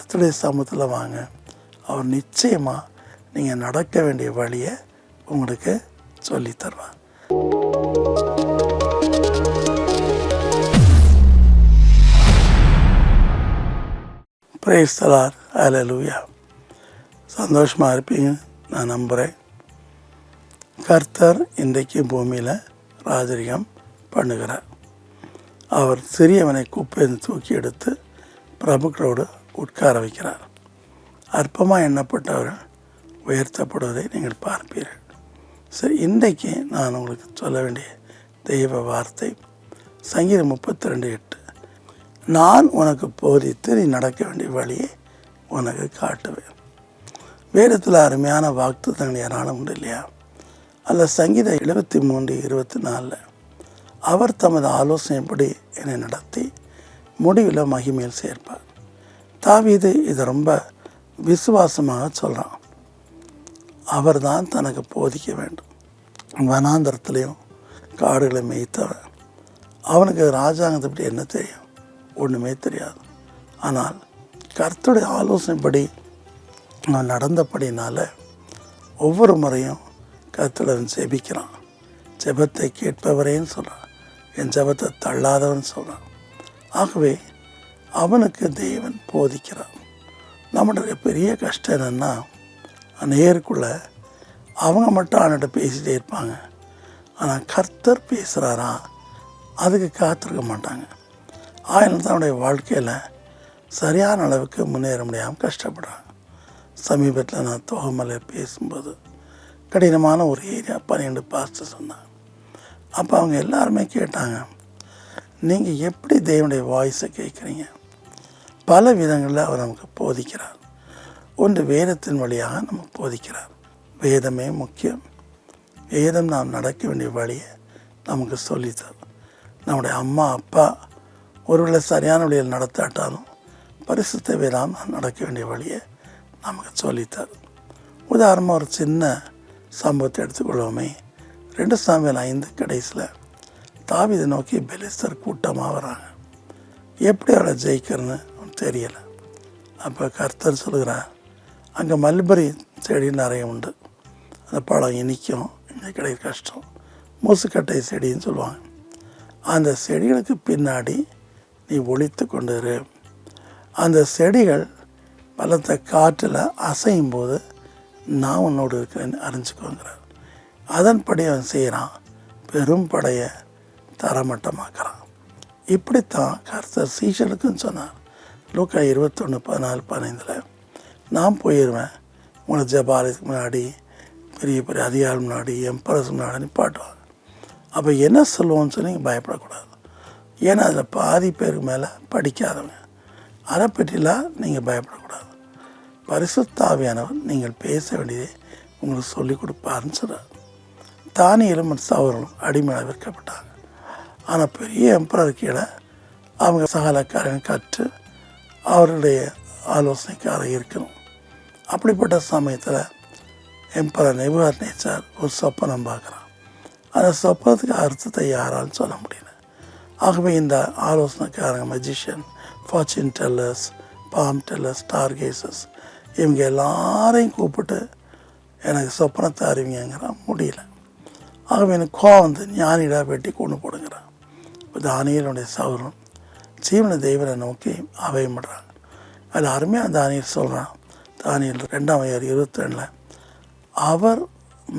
கர்த்தருடைய சமூகத்தில் வாங்க. அவர் நிச்சயமாக நீங்கள் நடக்க வேண்டிய வழியை உங்களுக்கு சொல்லித் தருவார். Praise the Lord. ஹல்லேலூயா. சந்தோஷமாக இருப்பீங்க நான் நம்புகிறேன். கர்த்தர் இன்றைக்கு பூமியில் ராஜரிகம் பண்ணுகிறார். அவர் சிறியவனை குப்பையை தூக்கி எடுத்து பிரபுக்களோடு உட்கார வைக்கிறார். அற்பமாக எண்ணப்பட்டவர்கள் உயர்த்தப்படுவதை நீங்கள் பார்ப்பீர்கள். சரி, இன்றைக்கு நான் உங்களுக்கு சொல்ல வேண்டிய தெய்வ வார்த்தை சங்கீதம் 32:8. நான் உனக்கு போதித்து நீ நடக்க வேண்டிய வழியை உனக்கு காட்டுவேன். வேதத்தில் அருமையான வாக்குத்தத்தங்கள் ஏராளம் உண்டு இல்லையா? அதில் சங்கீதம் 73:24 அவர் தமது ஆலோசனைப்படி என்னை நடத்தி முடிவில் மகிமையில் சேர்ப்பார். தாவீது இதை ரொம்ப விசுவாசமாக சொல்கிறான். அவர் தான் தனக்கு போதிக்க வேண்டும். வனாந்தரத்துலேயும் காடுகளை மேய்த்தவன். அவனுக்கு ராஜாங்கத்தை பற்றி என்ன தெரியும்? ஒன்றுமே தெரியாது. ஆனால் கர்த்தருடைய ஆலோசனைப்படி அவன் நடந்தபடினால ஒவ்வொரு முறையும் கர்த்தருடன் ஜெபிக்கிறான். ஜெபத்தை கேட்பவரேன்னு சொல்கிறான். என் ஜெபத்தை தள்ளாதவன் சொல்கிறான். ஆகவே அவனுக்கு தேவன் போதிக்கிறான். நம்மளுடைய பெரிய கஷ்டம் என்னென்னா, நேருக்குள்ளே அவங்க மட்டும் அவன்கிட்ட பேசிகிட்டே இருப்பாங்க. ஆனால் கர்த்தர் பேசுகிறாரா அதுக்கு காத்திருக்க மாட்டாங்க. ஆயிரம் தன்னுடைய வாழ்க்கையில் சரியான அளவுக்கு முன்னேற முடியாமல் கஷ்டப்படுறாங்க. சமீபத்தில் நான் தோகமலையில் பேசும்போது கடினமான ஒரு ஏரியா 12 பாஸ்டர் சொன்னாங்க. அப்போ அவங்க எல்லாருமே கேட்டாங்க, நீங்கள் எப்படி தேவனுடைய வாய்ஸை கேட்குறீங்க? பல விதங்களில் அவர் நமக்கு போதிக்கிறார். ஒன்று வேதத்தின் வழியாக நமக்கு போதிக்கிறார். வேதமே முக்கியம். வேதம் நாம் நடக்க வேண்டிய வழியை நமக்கு சொல்லித்தரும். நம்முடைய அம்மா அப்பா ஒருவேளை சரியான வழியில் நடத்தாட்டாலும் பரிசுத்த வேதாம் நாம் நடக்க வேண்டிய வழியை நமக்கு சொல்லித்தரும். உதாரணமாக ஒரு சின்ன சம்பவத்தை எடுத்துக்கொள்வோமே. 2 சாமுவேல் 5 கடைசியில் தாவீதை நோக்கி பெலிஸ்தர் கூட்டமாக வராங்க. எப்படி அவளை ஜெயிக்கிறதுன்னு தெரியலை. அப்போ கர்த்தர் சொல்கிறார், அங்கே மல்பரி செடி நிறைய உண்டு. அந்த பழம் இனிக்கும், இங்கே கிடைக்க கஷ்டம். மூசுக்கட்டை செடின்னு சொல்லுவாங்க. அந்த செடிகளுக்கு பின்னாடி நீ ஒளித்து கொண்டு இரு. அந்த செடிகள் பலத்த காற்றில் அசையும் போது நான் உன்னோடு இருக்கிறேன்னு அறிஞ்சுக்கோங்கிறார். அதன்படி அவன் செய்கிறான். பெரும் படையை தரமட்டமாக்குறான். இப்படித்தான் கர்த்தர் சீஷனுக்குன்னு சொன்னார். லூக்கா 21:14-15 நான் போயிடுவேன், உங்களை ஜபாலயத்துக்கு முன்னாடி பெரிய பெரிய அதிகாரம் முன்னாடி எம்பரஸ் முன்னாடி நிப்பாட்டுவாங்க. அப்போ என்ன சொல்லுவோன்னு சொல்லி நீங்கள் பயப்படக்கூடாது. ஏன்னா அதில் பாதி பேருக்கு மேலே படிக்காதவங்க. அதை பற்றிலாம் நீங்கள் பயப்படக்கூடாது. பரிசுத்த ஆவியானவர் நீங்கள் பேச வேண்டியதை உங்களுக்கு சொல்லிக் கொடுப்பாருன்னு சொல்கிறார். தானியேலும் சவுலும் அடிமையாக விற்கப்பட்டாங்க. ஆனால் பெரிய எம்பரர் கீழே அவங்க சகல காரியம் கற்று அவருடைய ஆலோசனைக்காக இருக்கணும். அப்படிப்பட்ட சமயத்தில் எம்பரர் நேபுகாத்நேச்சார் ஒரு சொப்பனம் பார்க்குறான். அந்த சொப்பனத்துக்கு அர்த்தத்தை யாராலும் சொல்ல முடியல. ஆகவே இந்த ஆலோசனைக்காரங்க, magician, fortune tellers, palm tellers, star gazers, இவங்க எல்லாரையும் கூப்பிட்டு எனக்கு சொப்பனத்தை அறிவிங்கிறான். முடியல. ஆகவே எனக்கு கோவம் வந்து ஞானிடா வெட்டி கொண்டு போடுங்கிறான். இப்போ தானியேலுடைய சவுலும் ஜீவன தெய்வனை நோக்கி அவையப்படுறாங்க. அதில் அருமையாக தானியேல் சொல்கிறான். தானியேல் 2:22 அவர்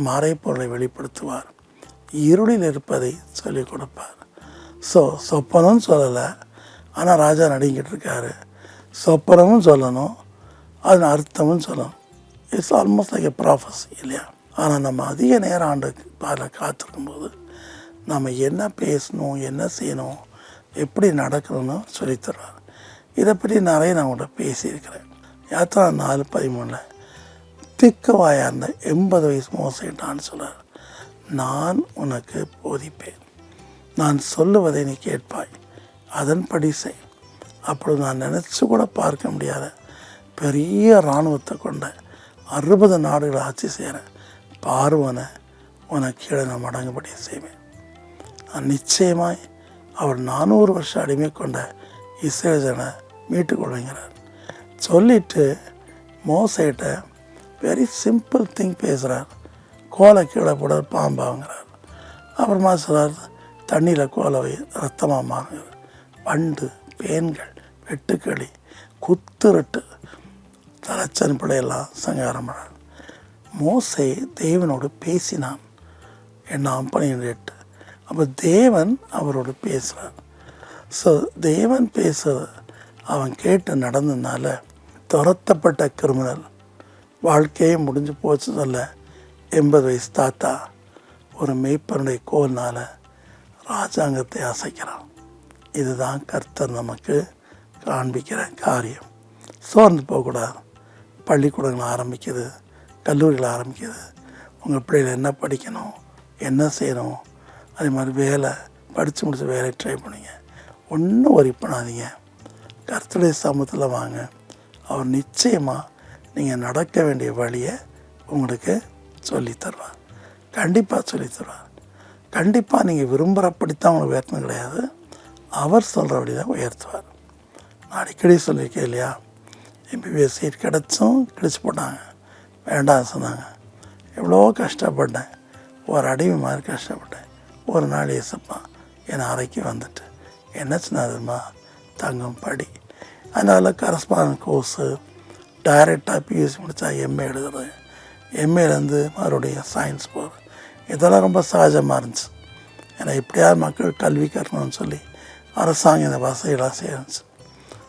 மறைப்பொருளை வெளிப்படுத்துவார், இருளில் இருப்பதை சொல்லிக் கொடுப்பார். ஸோ சொப்பனம்னு சொல்லலை, ஆனால் ராஜா நடிங்கிட்டு இருக்காரு. சொப்பனமும் சொல்லணும், அது அர்த்தமும் சொல்லணும். It's almost like a prophecy இல்லையா? ஆனால் நம்ம அதிக நேரம் ஆண்டுக்கு காத்திருக்கும்போது நம்ம என்ன பேசணும், என்ன செய்யணும், எப்படி நடக்கணும்னு சொல்லித்தருவார். இதை பற்றி நிறைய நான் கூட பேசியிருக்கிறேன். யாத்திரா 4:13 திக்குவாயாக இருந்த 80 வயசு மோசைட்டான்னு சொல்கிறார். நான் உனக்கு போதிப்பேன், நான் சொல்லுவதை நீ கேட்பாய், அதன்படி செய். அப்பொழுது நான் நினச்சி கூட பார்க்க முடியாத பெரிய இராணுவத்தை கொண்ட 60 நாடுகளை ஆட்சி செய்கிறேன் பார்வனை உனக்கு கீழே நான் மடங்குபடி செய்வேன். நான் நிச்சயமாய் அவர் 400 வருஷம் அடிமை கொண்ட இஸ்ரேல் ஜன மீட்டுக்கொள்ளுங்கிறார். சொல்லிவிட்டு மோசைகிட்ட வெரி சிம்பிள் திங் பேசுகிறார். கோலை கீழே போட பாம்பாங்கிறார். அப்புறமா சொல்கிறார் தண்ணியில் கோலை ரத்தமாக மாறுகிறார். வண்டு, பேன்கள், வெட்டுக்கிளி, குத்துருட்டு, தலைச்சன் பிள்ளையெல்லாம் சங்காரம் பண்ணார். மோசே தேவனோடு பேசினான் என்னாம் 12. அப்போ தேவன் அவரோடு பேசுகிறார். ஸோ தேவன் பேசுறது அவன் கேட்டு நடந்ததுனால துரத்தப்பட்ட கிரிமினல் வாழ்க்கையே முடிஞ்சு போச்சு சொல்ல 80 வயசு தாத்தா ஒரு மேய்ப்பனுடைய கோல்னால் ராஜாங்கத்தை அசைக்கிறான். இதுதான் கர்த்தர் நமக்கு காண்பிக்கிற காரியம். சோர்ந்து போகக்கூடாது. பள்ளிக்கூடங்கள் ஆரம்பிக்குது, கல்லூரிகள் ஆரம்பிக்குது. உங்கள் பிள்ளைகள் என்ன படிக்கணும், என்ன செய்யணும், அதே மாதிரி வேலை படித்து முடிச்ச வேலையை ட்ரை பண்ணுங்க. ஒன்றும் வரி பண்ணாதீங்க. கர்த்தருடைய சமூகத்தில் வாங்க. அவர் நிச்சயமாக நீங்கள் நடக்க வேண்டிய வழியை உங்களுக்கு சொல்லித்தருவார். கண்டிப்பாக சொல்லித்தருவார். கண்டிப்பாக நீங்கள் விரும்புகிறப்படித்தான் உங்களுக்கு உயர்த்தணும் கிடையாது. அவர் சொல்கிற வழி தான் உயர்த்துவார். நான் அடிக்கடி சொல்லியிருக்கேன் இல்லையா, எம்பிபிஎஸ் சீட் கிடச்சி போட்டாங்க, வேண்டாம் சொன்னாங்க. எவ்வளோ கஷ்டப்பட்டேன், ஒரு அடிமை மாதிரி கஷ்டப்பட்டேன். ஒரு நாள் ஏசப்பா என் அறைக்கு வந்துட்டு என்ன சொன்னாதுமா, தங்கம் படி. அதனால் கரஸ்பாண்டன்ட் கோர்ஸு டைரெக்டாக பியூசி முடித்தா எம்ஏ எழுதுறது, எம்ஏலேருந்து மறுபடியும் சயின்ஸ் போகிறது, இதெல்லாம் ரொம்ப சகஜமாக இருந்துச்சு. ஏன்னா எப்படியாவது மக்கள் கல்வி கற்கணும்னு சொல்லி அரசாங்கம் இந்த வசதியெல்லாம் செய்யணுச்சு.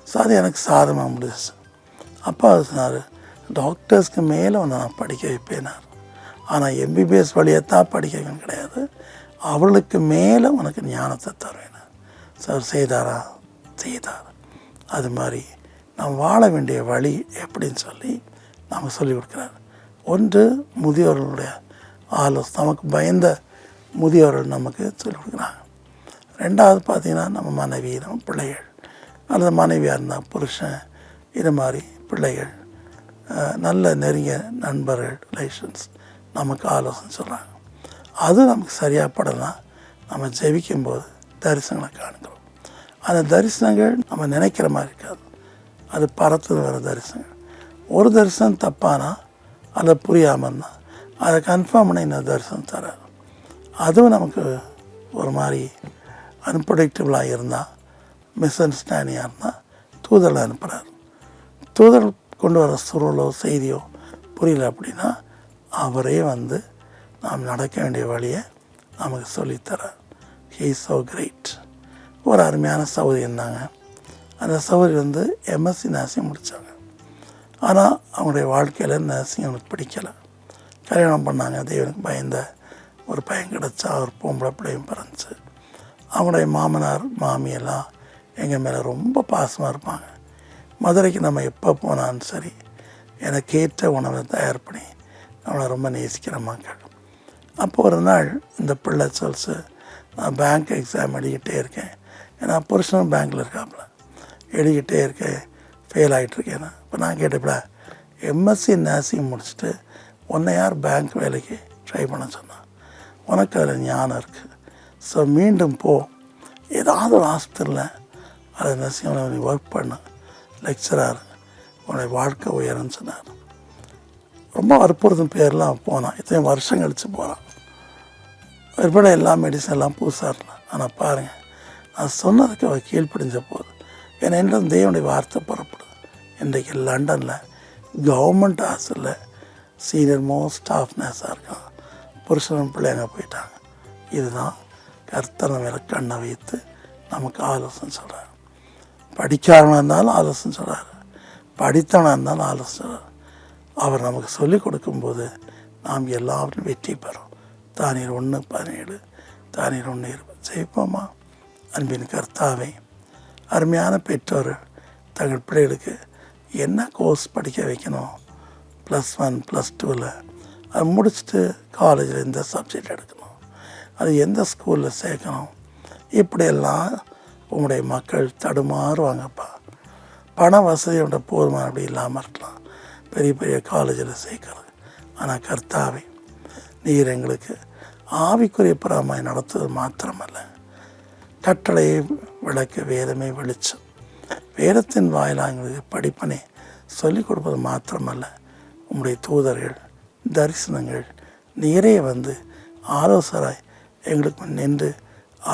ஸோ அது எனக்கு சாதமாக முடிஞ்சிச்சு. அப்பா சொன்னார், டாக்டர்ஸ்க்கு மேலே வந்து நான் படிக்க வைப்பேனார். ஆனால் எம்பிபிஎஸ் வழியத்தான் படிக்க வைக்கணும் கிடையாது, அவளுக்கு மேலே உனக்கு ஞானத்தை தருவேனார். சார் செய்தாரா? செய்தார். அது மாதிரி நாம் வாழ வேண்டிய வழி எப்படின்னு சொல்லி நமக்கு சொல்லிக் கொடுக்குறாரு. ஒன்று, முதியோர்களுடைய ஆலோசனை, நமக்கு பயந்த முதியோர்கள் நமக்கு சொல்லிக் கொடுக்குறாங்க. ரெண்டாவது பார்த்திங்கன்னா நம்ம மனைவி, நம்ம பிள்ளைகள், அல்லது மனைவியாக இருந்தால் புருஷன், இது மாதிரி பிள்ளைகள், நல்ல நெருங்கிய நண்பர்கள், ரிலேஷன்ஸ் நமக்கு ஆலோசனை சொல்கிறாங்க. அது நமக்கு சரியாக படலாம். நம்ம ஜெபிக்கும்போது தரிசனங்களை காணுகிறோம். அந்த தரிசனங்கள் நம்ம நினைக்கிற மாதிரி இருக்காது. அது பரத்துல வர தரிசனங்கள். ஒரு தரிசனம் தப்பானா அல்லது புரியாமல்னா அதை கன்ஃபார்ம் பண்ணி இந்த தரிசனம் தராது. அதுவும் நமக்கு ஒரு மாதிரி அன்பிரடிக்டபிளாக இருந்தால், மிஸ் அண்டர்ஸ்டாண்டிங்காக இருந்தால் தூதரை அனுப்புகிறார். தூதர் கொண்டு வர சுருளோ செய்தியோ புரியல அப்படின்னா அவரே வந்து நாம் நடக்க வேண்டிய வழியை நமக்கு சொல்லித்தரார். He is so great. ஒரு அருமையான சகோதரி இருந்தாங்க. அந்த சகோதரி வந்து எம்எஸ்சி நர்சிங் முடித்தாங்க. ஆனால் அவங்களுடைய வாழ்க்கையில் நர்சிங் அவனுக்கு பிடிக்கலை. கல்யாணம் பண்ணாங்க. தேவனுக்கு பயந்த ஒரு பையன் கிடச்சா, ஒரு பொம்பளை பிள்ளையும் பிறந்துச்சு. அவங்களுடைய மாமனார் மாமியெல்லாம் எங்கள் மேலே ரொம்ப பாசமாக இருப்பாங்க. மதுரைக்கு நம்ம எப்போ போனாலும் சரி எனக்கேற்ற உணவை தயார் பண்ணி அவனை ரொம்ப நேசிக்கிற மக்கள். அப்போ ஒரு நாள் இந்த பிள்ளை சொல்லிச்சு, நான் பேங்க் எக்ஸாம் எழுதிக்கிட்டே இருக்கேன். ஏன்னா புருஷனும் பேங்க்கில் இருக்காப்புல, எழுதிக்கிட்டே இருக்கேன், ஃபெயில் ஆகிட்டுருக்கேன். இப்போ நான் கேட்டப்பல, எம்எஸ்சி நர்சிங் முடிச்சுட்டு உன்னை யார் பேங்க் வேலைக்கு ட்ரை பண்ண சொன்னான்? உனக்கு அதில் ஞானம் இருக்குது. ஸோ மீண்டும் போ, ஏதாவது ஒரு ஹாஸ்பிட்டலில் அதை நர்சிங் நீ ஒர்க் பண்ண, லெக்சராக உன்னுடைய வாழ்க்கை உயரும்னு சொன்னார். ரொம்ப வற்புறுத்தும் பேர்லாம் போனான். இத்தனை வருஷம் கழித்து போகிறான். விற்பனை எல்லா மெடிசன் எல்லாம் புதுசாக இருந்தான். ஆனால் பாருங்கள், நான் சொன்னதுக்கு அவள் கீழ்ப்படிஞ்ச போது ஏன்னா என்றும் தேவனுடைய வார்த்தை புறப்படுது. இன்றைக்கு லண்டனில் கவர்மெண்ட் ஹாஸ்பிட்டலில் சீனியர் மோஸ்ட் ஸ்டாஃப் நர்ஸாக இருக்கான். புருஷனும் பிள்ளைங்க போயிட்டாங்க. இதுதான் கர்த்தர் மேலே கண்ணை வைத்து நமக்கு ஆலோசனை சொல்கிறார். படிக்காரனாக இருந்தாலும் ஆலோசனை சொல்கிறார், படித்தவனாக இருந்தாலும் ஆலோசனை சொல்கிறார். அவர் நமக்கு சொல்லிக் கொடுக்கும்போது நாம் எல்லாரும் வெற்றி பெறும். தானியர் 1:17, தானியர் 1:20. ஜெயிப்போமா? அன்பின் கர்த்தாவே, அருமையான பெற்றோர்கள் தங்கள் பிள்ளைகளுக்கு என்ன கோர்ஸ் படிக்க வைக்கணும், +1 +2ல் அது முடிச்சுட்டு காலேஜில் எந்த சப்ஜெக்ட் எடுக்கணும், அது எந்த ஸ்கூலில் சேர்க்கணும், இப்படியெல்லாம் உங்களுடைய மக்கள் தடுமாறுவாங்கப்பா. பண வசதியோட போதுமான அப்படி இல்லாமல் இருக்கலாம் பெரிய பெரிய காலேஜில் சேர்க்கறது. ஆனால் கர்த்தாவே, நீர் எங்களுக்கு ஆவிக்குரிய பராமாய் நடத்துவது மாத்திரமல்ல, கட்டளையை விளக்க வேதமே வெளிச்சம், வேதத்தின் வாயிலாக எங்களுக்கு படிப்பனை சொல்லிக் கொடுப்பது மாத்திரமல்ல, உம்முடைய தூதர்கள், தரிசனங்கள், நீரே வந்து ஆலோசராய் எங்களுக்கு நின்று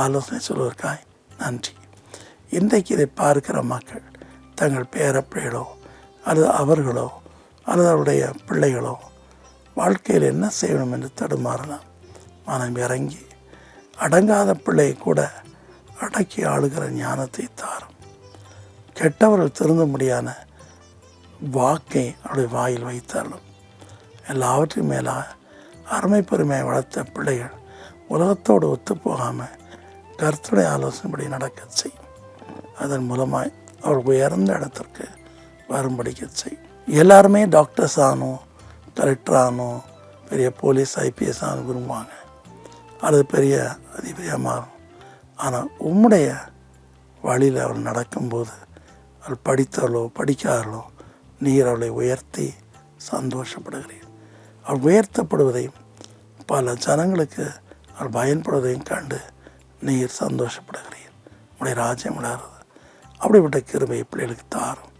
ஆலோசனை சொல்வதற்காய் நன்றி. இன்றைக்கு இதை பார்க்கிற மக்கள் தங்கள் பேரப்பிள்ளைகளோ அல்லது அவர்களோ அல்லது அவருடைய பிள்ளைகளோ வாழ்க்கையில் என்ன செய்யணும் என்று தடுமாறலாம். மனம் இறங்கி அடங்காத பிள்ளையை கூட அடக்கி ஆளுகிற ஞானத்தை தாரும். கெட்டவர்கள் திருந்தும்படியான வாக்கை அவருடைய வாயில் வைத்தாலும் எல்லாவற்றையும் மேலாக அருமை பெருமையை வளர்த்த பிள்ளைகள் உலகத்தோடு ஒத்துப்போகாமல் கர்த்தருடைய ஆலோசனைப்படி நடக்க செய்யும். அதன் மூலமாய் அவர் உயர்ந்த இடத்திற்கு வரும்படிக்க செய்யும். எல்லாருமே டாக்டர்ஸ் ஆகணும், கலெக்டர் ஆகணும், பெரிய போலீஸ் ஐபிஎஸ் ஆகணும் விரும்புவாங்க, அல்லது பெரிய அதிபதியாக மாறும். ஆனால் உம்முடைய வழியில் அவர் நடக்கும்போது அவள் படித்தாலோ படிக்காதோ நீர் அவளை உயர்த்தி சந்தோஷப்படுகிறீர். அவள் உயர்த்தப்படுவதையும் பல ஜனங்களுக்கு அவள் பயன்படுவதையும் கண்டு நீர் சந்தோஷப்படுகிறீர். உடைய ராஜ்யம் விடாது. அப்படிப்பட்ட கிருபை பிள்ளைகளுக்கு தாரும்.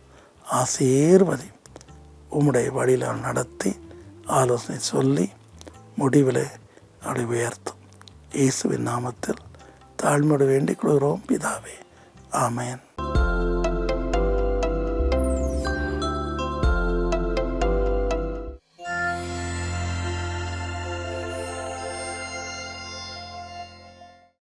ஆசீர்வதியும். உம்முடைய வழியில் அவள் நடத்தி ஆலோசனை சொல்லி முடிவில் அவளை உயர்த்தும். இயேசுவின் நாமத்தில் தாழ்மையோடு வேண்டிக் கொள்கிறோம் பிதாவே. ஆமென்.